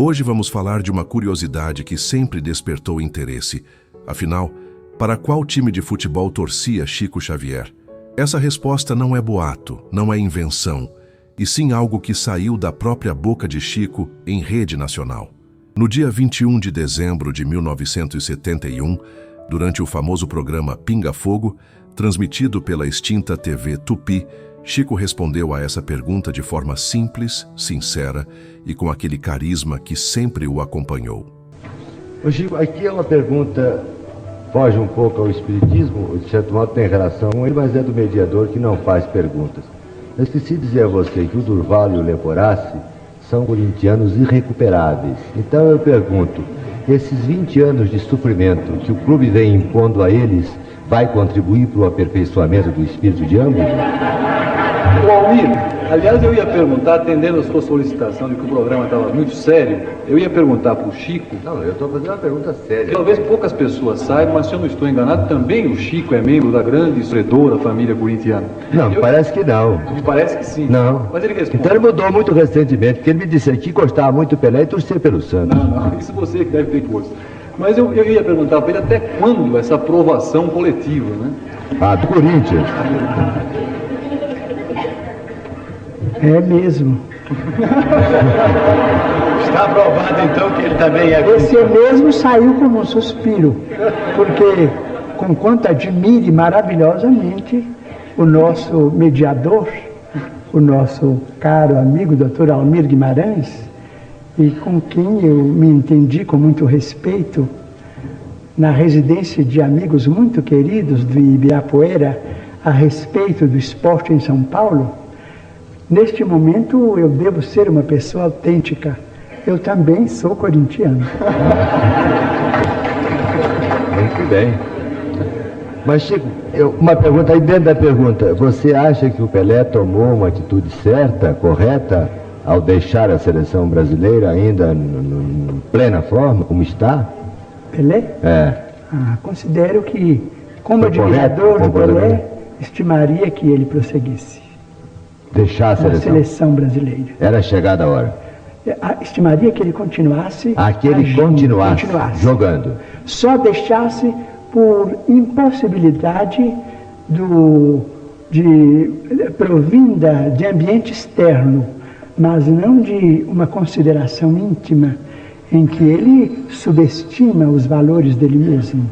Hoje vamos falar de uma curiosidade que sempre despertou interesse. Afinal, para qual time de futebol torcia Chico Xavier? Essa resposta não é boato, não é invenção, e sim algo que saiu da própria boca de Chico em rede nacional. No dia 21 de dezembro de 1971, durante o famoso programa Pinga Fogo, transmitido pela extinta TV Tupi, Chico respondeu a essa pergunta de forma simples, sincera e com aquele carisma que sempre o acompanhou. Ô Chico, aqui é uma pergunta, foge um pouco ao espiritismo, de certo modo tem relação com ele, mas é do mediador que não faz perguntas. Eu esqueci de dizer a você que o Durval e o Leporassi são corintianos irrecuperáveis. Então eu pergunto, esses 20 anos de sofrimento que o clube vem impondo a eles, vai contribuir para o aperfeiçoamento do espírito de ambos? Ô Almir, aliás eu ia perguntar, atendendo a sua solicitação de que o programa estava muito sério, eu ia perguntar para o Chico... Não, eu estou fazendo uma pergunta séria. Talvez poucas pessoas saibam, mas se eu não estou enganado, também o Chico é membro da grande e sofredora família corintiana. Não, parece que não. Me parece que sim. Não. Mas ele responde. Então ele mudou muito recentemente, porque ele me disse que gostava muito do Pelé e torcia pelo Santos. Não, isso você que deve ter coisa. Mas eu ia perguntar para ele até quando essa aprovação coletiva, né? Ah, do Corinthians. É mesmo. Está aprovado então que ele também é... Esse mesmo saiu como um suspiro, porque com quanto admire maravilhosamente o nosso mediador, o nosso caro amigo Dr. Almir Guimarães, e com quem eu me entendi com muito respeito na residência de amigos muito queridos do Ibirapuera a respeito do esporte em São Paulo. Neste momento eu devo ser uma pessoa autêntica. Eu também sou corintiano. Muito bem. Mas Chico, uma pergunta aí dentro da pergunta. Você acha que o Pelé tomou uma atitude certa, correta, ao deixar a seleção brasileira ainda em plena forma, como está? Pelé? É. Considero que, como Foi admirador correto, do Pelé, estimaria que ele prosseguisse. Deixar a Na seleção? seleção brasileira. Era chegada a hora. Estimaria que ele continuasse continuasse jogando. Só deixasse por impossibilidade provinda de ambiente externo, mas não de uma consideração íntima em que ele subestima os valores dele mesmo.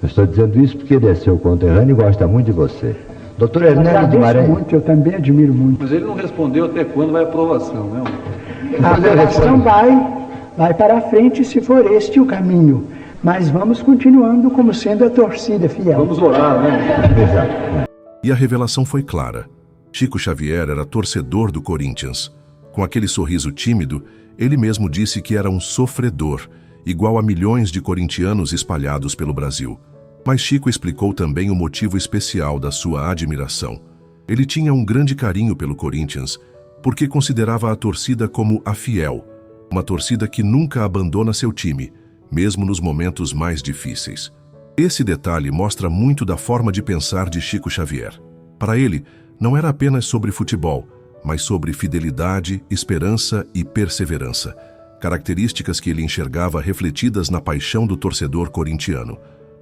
Eu estou dizendo isso porque ele é seu conterrâneo e gosta muito de você. Doutor Hernando Guimarães. Muito, eu também admiro muito. Mas ele não respondeu até quando vai a aprovação, né? A aprovação vai para a frente se for este o caminho. Mas vamos continuando como sendo a torcida fiel. Vamos orar, né? Exato. E a revelação foi clara. Chico Xavier era torcedor do Corinthians. Com aquele sorriso tímido, ele mesmo disse que era um sofredor, igual a milhões de corintianos espalhados pelo Brasil. Mas Chico explicou também o motivo especial da sua admiração. Ele tinha um grande carinho pelo Corinthians, porque considerava a torcida como a fiel, uma torcida que nunca abandona seu time, mesmo nos momentos mais difíceis. Esse detalhe mostra muito da forma de pensar de Chico Xavier. Para ele, não era apenas sobre futebol, mas sobre fidelidade, esperança e perseverança, características que ele enxergava refletidas na paixão do torcedor corintiano.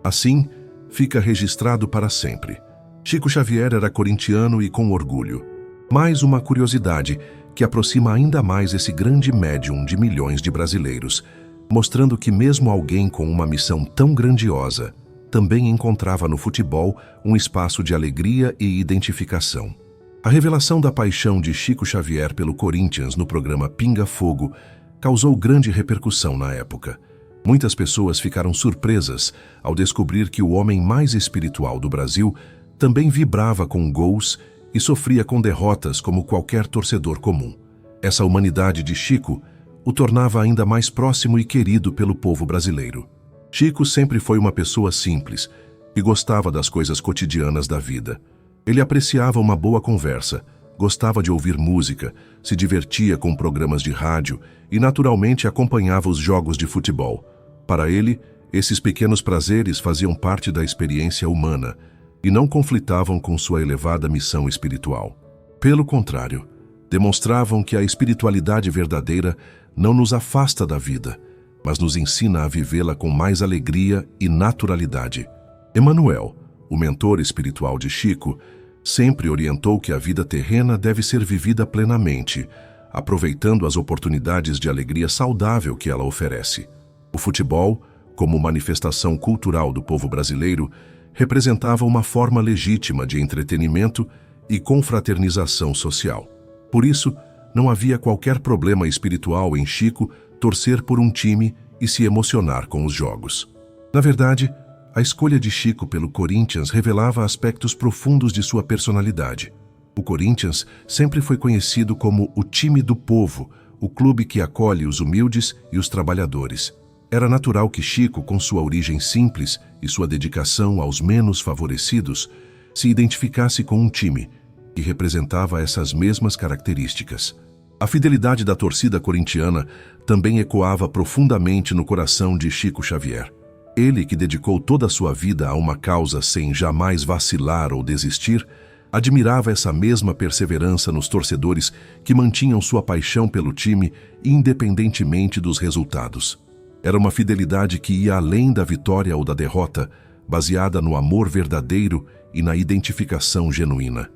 Assim, fica registrado para sempre. Chico Xavier era corintiano e com orgulho. Mais uma curiosidade que aproxima ainda mais esse grande médium de milhões de brasileiros, mostrando que mesmo alguém com uma missão tão grandiosa também encontrava no futebol um espaço de alegria e identificação. A revelação da paixão de Chico Xavier pelo Corinthians no programa Pinga Fogo causou grande repercussão na época. Muitas pessoas ficaram surpresas ao descobrir que o homem mais espiritual do Brasil também vibrava com gols e sofria com derrotas como qualquer torcedor comum. Essa humanidade de Chico o tornava ainda mais próximo e querido pelo povo brasileiro. Chico sempre foi uma pessoa simples, que gostava das coisas cotidianas da vida. Ele apreciava uma boa conversa, gostava de ouvir música, se divertia com programas de rádio e naturalmente acompanhava os jogos de futebol. Para ele, esses pequenos prazeres faziam parte da experiência humana e não conflitavam com sua elevada missão espiritual. Pelo contrário, demonstravam que a espiritualidade verdadeira não nos afasta da vida, mas nos ensina a vivê-la com mais alegria e naturalidade. Emanuel, o mentor espiritual de Chico, sempre orientou que a vida terrena deve ser vivida plenamente, aproveitando as oportunidades de alegria saudável que ela oferece. O futebol, como manifestação cultural do povo brasileiro, representava uma forma legítima de entretenimento e confraternização social. Por isso, não havia qualquer problema espiritual em Chico torcer por um time e se emocionar com os jogos. Na verdade, a escolha de Chico pelo Corinthians revelava aspectos profundos de sua personalidade. O Corinthians sempre foi conhecido como o time do povo, o clube que acolhe os humildes e os trabalhadores. Era natural que Chico, com sua origem simples e sua dedicação aos menos favorecidos, se identificasse com um time que representava essas mesmas características. A fidelidade da torcida corintiana também ecoava profundamente no coração de Chico Xavier. Ele, que dedicou toda a sua vida a uma causa sem jamais vacilar ou desistir, admirava essa mesma perseverança nos torcedores que mantinham sua paixão pelo time independentemente dos resultados. Era uma fidelidade que ia além da vitória ou da derrota, baseada no amor verdadeiro e na identificação genuína.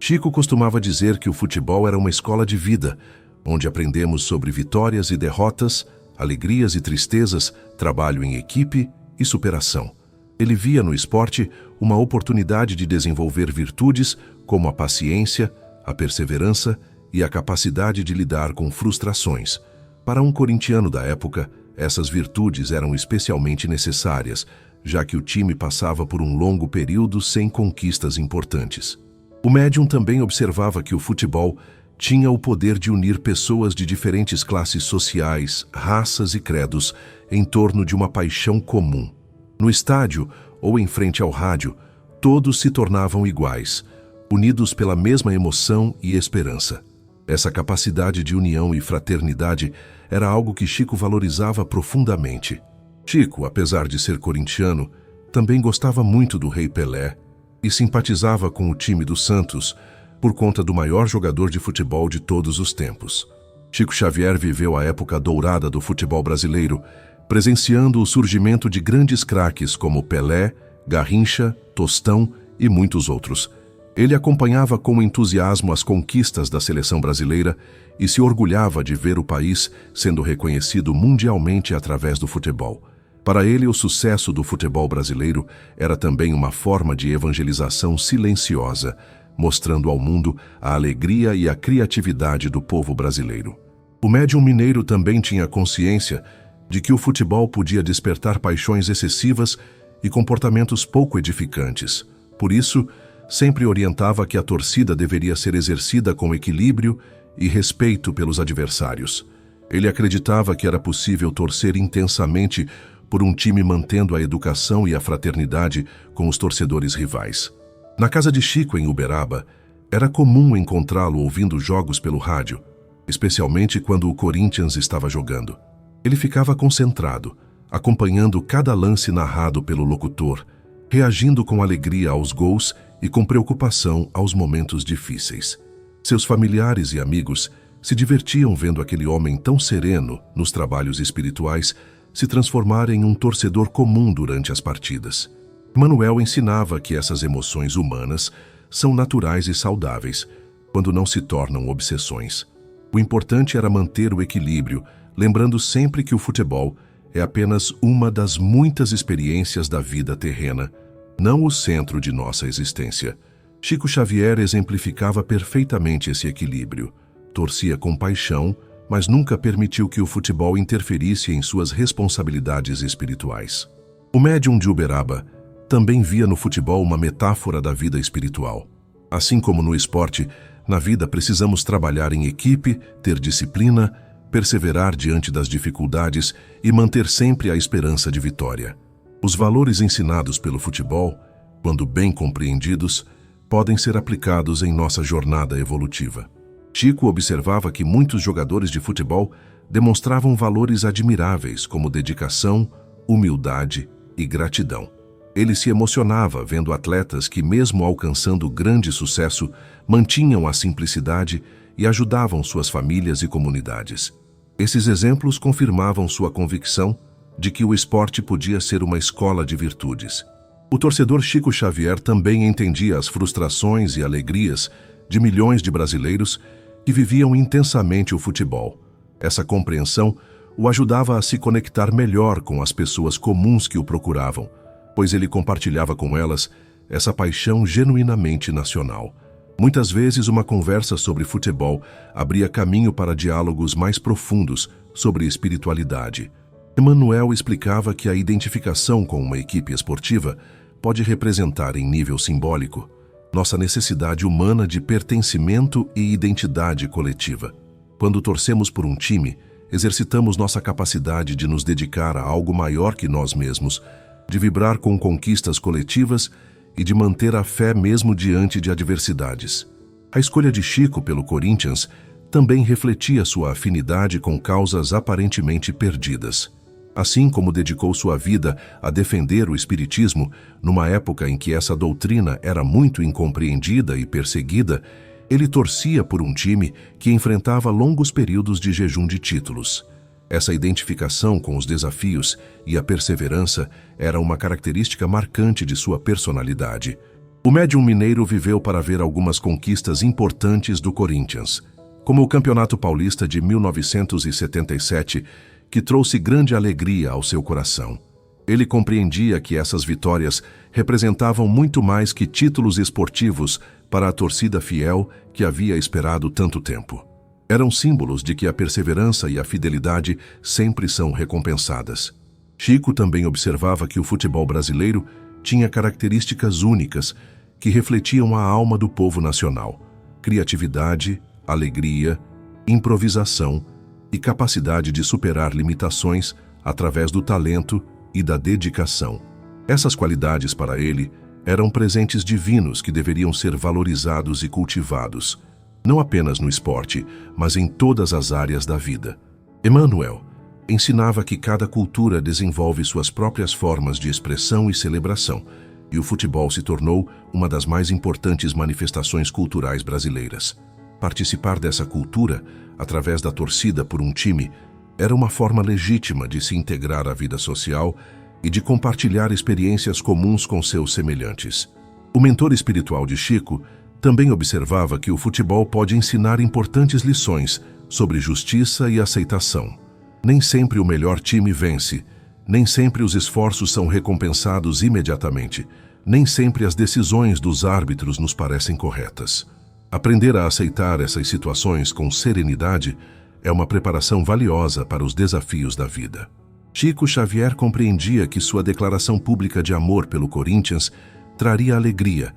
Chico costumava dizer que o futebol era uma escola de vida, onde aprendemos sobre vitórias e derrotas, alegrias e tristezas, trabalho em equipe e superação. Ele via no esporte uma oportunidade de desenvolver virtudes como a paciência, a perseverança e a capacidade de lidar com frustrações. Para um corintiano da época, essas virtudes eram especialmente necessárias, já que o time passava por um longo período sem conquistas importantes. O médium também observava que o futebol tinha o poder de unir pessoas de diferentes classes sociais, raças e credos em torno de uma paixão comum. No estádio ou em frente ao rádio, todos se tornavam iguais, unidos pela mesma emoção e esperança. Essa capacidade de união e fraternidade era algo que Chico valorizava profundamente. Chico, apesar de ser corintiano, também gostava muito do Rei Pelé e simpatizava com o time do Santos por conta do maior jogador de futebol de todos os tempos. Chico Xavier viveu a época dourada do futebol brasileiro, presenciando o surgimento de grandes craques como Pelé, Garrincha, Tostão e muitos outros. Ele acompanhava com entusiasmo as conquistas da seleção brasileira e se orgulhava de ver o país sendo reconhecido mundialmente através do futebol. Para ele, o sucesso do futebol brasileiro era também uma forma de evangelização silenciosa, mostrando ao mundo a alegria e a criatividade do povo brasileiro. O médium mineiro também tinha consciência de que o futebol podia despertar paixões excessivas e comportamentos pouco edificantes. Por isso, sempre orientava que a torcida deveria ser exercida com equilíbrio e respeito pelos adversários. Ele acreditava que era possível torcer intensamente por um time mantendo a educação e a fraternidade com os torcedores rivais. Na casa de Chico, em Uberaba, era comum encontrá-lo ouvindo jogos pelo rádio, especialmente quando o Corinthians estava jogando. Ele ficava concentrado, acompanhando cada lance narrado pelo locutor, reagindo com alegria aos gols e com preocupação aos momentos difíceis. Seus familiares e amigos se divertiam vendo aquele homem tão sereno nos trabalhos espirituais se transformar em um torcedor comum durante as partidas. Emanuel ensinava que essas emoções humanas são naturais e saudáveis, quando não se tornam obsessões. O importante era manter o equilíbrio, lembrando sempre que o futebol é apenas uma das muitas experiências da vida terrena, não o centro de nossa existência. Chico Xavier exemplificava perfeitamente esse equilíbrio. Torcia com paixão, mas nunca permitiu que o futebol interferisse em suas responsabilidades espirituais. O médium de Uberaba também via no futebol uma metáfora da vida espiritual. Assim como no esporte, na vida precisamos trabalhar em equipe, ter disciplina, perseverar diante das dificuldades e manter sempre a esperança de vitória. Os valores ensinados pelo futebol, quando bem compreendidos, podem ser aplicados em nossa jornada evolutiva. Chico observava que muitos jogadores de futebol demonstravam valores admiráveis como dedicação, humildade e gratidão. Ele se emocionava vendo atletas que, mesmo alcançando grande sucesso, mantinham a simplicidade e ajudavam suas famílias e comunidades. Esses exemplos confirmavam sua convicção de que o esporte podia ser uma escola de virtudes. O torcedor Chico Xavier também entendia as frustrações e alegrias de milhões de brasileiros que viviam intensamente o futebol. Essa compreensão o ajudava a se conectar melhor com as pessoas comuns que o procuravam, pois ele compartilhava com elas essa paixão genuinamente nacional. Muitas vezes uma conversa sobre futebol abria caminho para diálogos mais profundos sobre espiritualidade. Emanuel explicava que a identificação com uma equipe esportiva pode representar, em nível simbólico, nossa necessidade humana de pertencimento e identidade coletiva. Quando torcemos por um time, exercitamos nossa capacidade de nos dedicar a algo maior que nós mesmos, de vibrar com conquistas coletivas e de manter a fé mesmo diante de adversidades. A escolha de Chico pelo Corinthians também refletia sua afinidade com causas aparentemente perdidas. Assim como dedicou sua vida a defender o espiritismo, numa época em que essa doutrina era muito incompreendida e perseguida, ele torcia por um time que enfrentava longos períodos de jejum de títulos. Essa identificação com os desafios e a perseverança era uma característica marcante de sua personalidade. O médium mineiro viveu para ver algumas conquistas importantes do Corinthians, como o Campeonato Paulista de 1977, que trouxe grande alegria ao seu coração. Ele compreendia que essas vitórias representavam muito mais que títulos esportivos para a torcida fiel que havia esperado tanto tempo. Eram símbolos de que a perseverança e a fidelidade sempre são recompensadas. Chico também observava que o futebol brasileiro tinha características únicas que refletiam a alma do povo nacional: criatividade, alegria, improvisação e capacidade de superar limitações através do talento e da dedicação. Essas qualidades, para ele, eram presentes divinos que deveriam ser valorizados e cultivados, não apenas no esporte, mas em todas as áreas da vida. Emanuel ensinava que cada cultura desenvolve suas próprias formas de expressão e celebração, e o futebol se tornou uma das mais importantes manifestações culturais brasileiras. Participar dessa cultura, através da torcida por um time, era uma forma legítima de se integrar à vida social e de compartilhar experiências comuns com seus semelhantes. O mentor espiritual de Chico também observava que o futebol pode ensinar importantes lições sobre justiça e aceitação. Nem sempre o melhor time vence, nem sempre os esforços são recompensados imediatamente, nem sempre as decisões dos árbitros nos parecem corretas. Aprender a aceitar essas situações com serenidade é uma preparação valiosa para os desafios da vida. Chico Xavier compreendia que sua declaração pública de amor pelo Corinthians traria alegria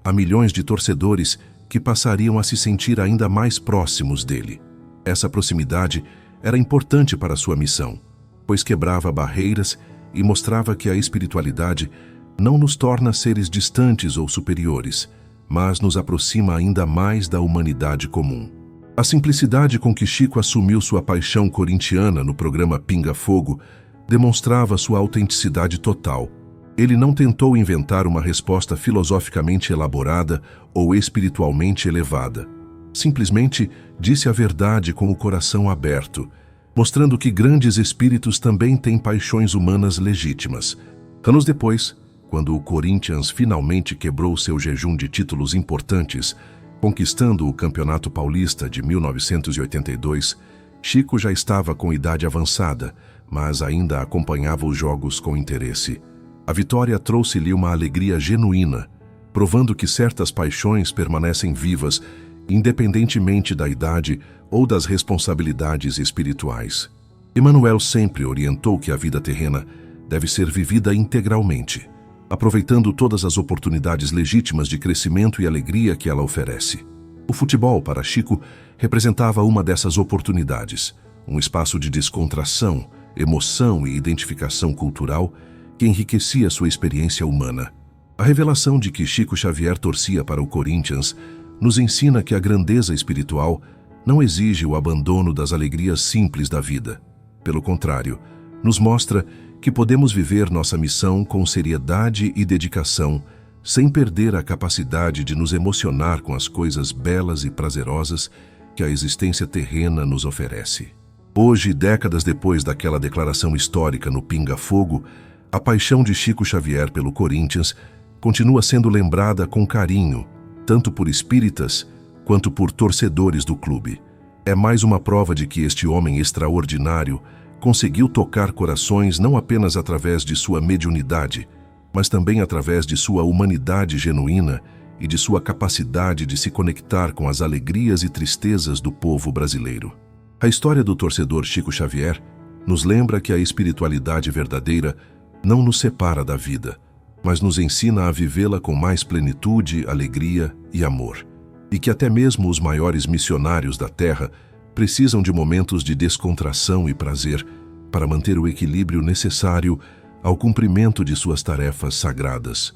a milhões de torcedores que passariam a se sentir ainda mais próximos dele. Essa proximidade era importante para sua missão, pois quebrava barreiras e mostrava que a espiritualidade não nos torna seres distantes ou superiores, mas nos aproxima ainda mais da humanidade comum. A simplicidade com que Chico assumiu sua paixão corintiana no programa Pinga Fogo demonstrava sua autenticidade total. Ele não tentou inventar uma resposta filosoficamente elaborada ou espiritualmente elevada. Simplesmente disse a verdade com o coração aberto, mostrando que grandes espíritos também têm paixões humanas legítimas. Anos depois, quando o Corinthians finalmente quebrou seu jejum de títulos importantes, conquistando o Campeonato Paulista de 1982, Chico já estava com idade avançada, mas ainda acompanhava os jogos com interesse. A vitória trouxe-lhe uma alegria genuína, provando que certas paixões permanecem vivas, independentemente da idade ou das responsabilidades espirituais. Emanuel sempre orientou que a vida terrena deve ser vivida integralmente, aproveitando todas as oportunidades legítimas de crescimento e alegria que ela oferece. O futebol, para Chico, representava uma dessas oportunidades, um espaço de descontração, emoção e identificação cultural que enriquecia sua experiência humana. A revelação de que Chico Xavier torcia para o Corinthians nos ensina que a grandeza espiritual não exige o abandono das alegrias simples da vida. Pelo contrário, nos mostra que podemos viver nossa missão com seriedade e dedicação, sem perder a capacidade de nos emocionar com as coisas belas e prazerosas que a existência terrena nos oferece. Hoje, décadas depois daquela declaração histórica no Pinga Fogo, a paixão de Chico Xavier pelo Corinthians continua sendo lembrada com carinho, tanto por espíritas quanto por torcedores do clube. É mais uma prova de que este homem extraordinário conseguiu tocar corações não apenas através de sua mediunidade, mas também através de sua humanidade genuína e de sua capacidade de se conectar com as alegrias e tristezas do povo brasileiro. A história do torcedor Chico Xavier nos lembra que a espiritualidade verdadeira não nos separa da vida, mas nos ensina a vivê-la com mais plenitude, alegria e amor. E que até mesmo os maiores missionários da Terra precisam de momentos de descontração e prazer para manter o equilíbrio necessário ao cumprimento de suas tarefas sagradas.